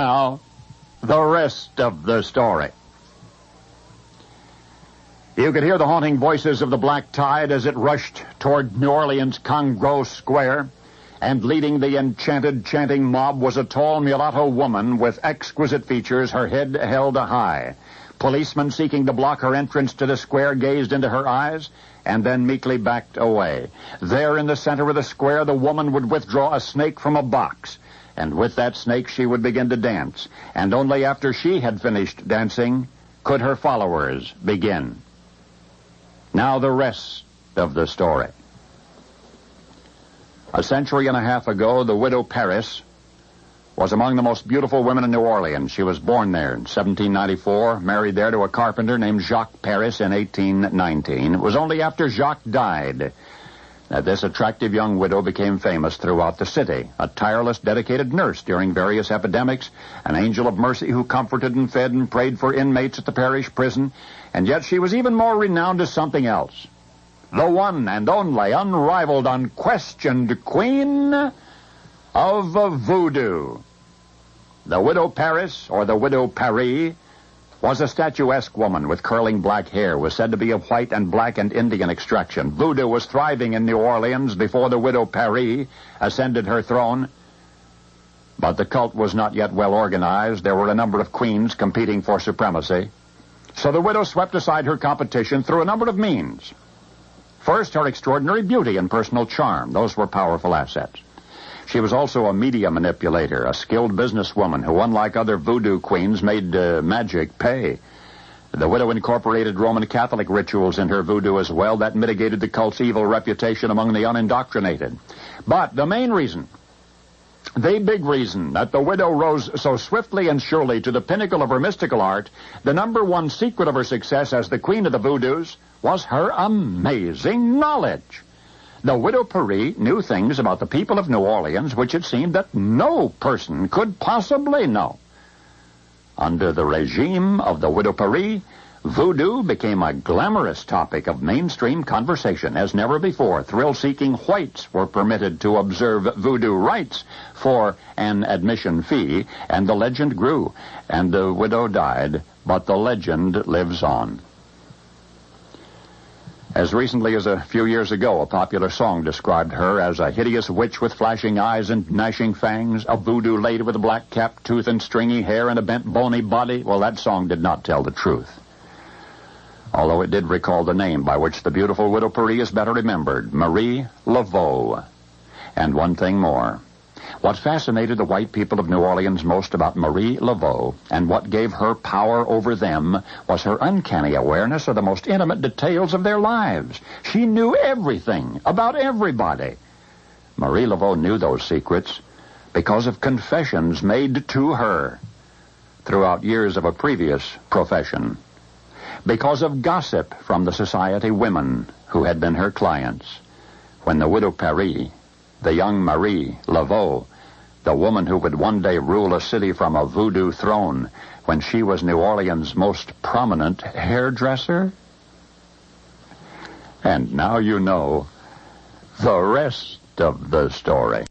now, the rest of the story. You could hear the haunting voices of the black tide as it rushed toward New Orleans' Congress Square, and leading the enchanted, chanting mob was a tall mulatto woman with exquisite features, her head held high. Policemen seeking to block her entrance to the square gazed into her eyes and then meekly backed away. There in the center of the square, the woman would withdraw a snake from a box, and with that snake she would begin to dance. And only after she had finished dancing could her followers begin. Now the rest of the story. A century and a half ago, the widow Paris was among the most beautiful women in New Orleans. She was born there in 1794, married there to a carpenter named Jacques Paris in 1819. It was only after Jacques died that this attractive young widow became famous throughout the city. A tireless, dedicated nurse during various epidemics, an angel of mercy who comforted and fed and prayed for inmates at the parish prison, and yet she was even more renowned as something else. The one and only, unrivaled, unquestioned queen of voodoo. The widow Paris, or the widow Paris, was a statuesque woman with curling black hair, was said to be of white and black and Indian extraction. Voodoo was thriving in New Orleans before the widow Paris ascended her throne. But the cult was not yet well organized. There were a number of queens competing for supremacy. So the widow swept aside her competition through a number of means. First, her extraordinary beauty and personal charm. Those were powerful assets. She was also a media manipulator, a skilled businesswoman who, unlike other voodoo queens, made magic pay. The widow incorporated Roman Catholic rituals in her voodoo as well. That mitigated the cult's evil reputation among the unindoctrinated. But the main reason, the big reason that the widow rose so swiftly and surely to the pinnacle of her mystical art, the number one secret of her success as the queen of the voodoos, was her amazing knowledge. The widow Paris knew things about the people of New Orleans which it seemed that no person could possibly know. Under the regime of the widow Paris, voodoo became a glamorous topic of mainstream conversation. As never before, thrill-seeking whites were permitted to observe voodoo rites for an admission fee, and the legend grew, and the widow died, but the legend lives on. As recently as a few years ago, a popular song described her as a hideous witch with flashing eyes and gnashing fangs, a voodoo lady with a black cap, tooth, and stringy hair, and a bent, bony body. Well, that song did not tell the truth, although it did recall the name by which the beautiful widow Paris is better remembered, Marie Laveau. And one thing more. What fascinated the white people of New Orleans most about Marie Laveau, and what gave her power over them, was her uncanny awareness of the most intimate details of their lives. She knew everything about everybody. Marie Laveau knew those secrets because of confessions made to her throughout years of a previous profession, because of gossip from the society women who had been her clients. When the widow Paris, the young Marie Laveau, the woman who would one day rule a city from a voodoo throne, when she was New Orleans' most prominent hairdresser? And now you know the rest of the story.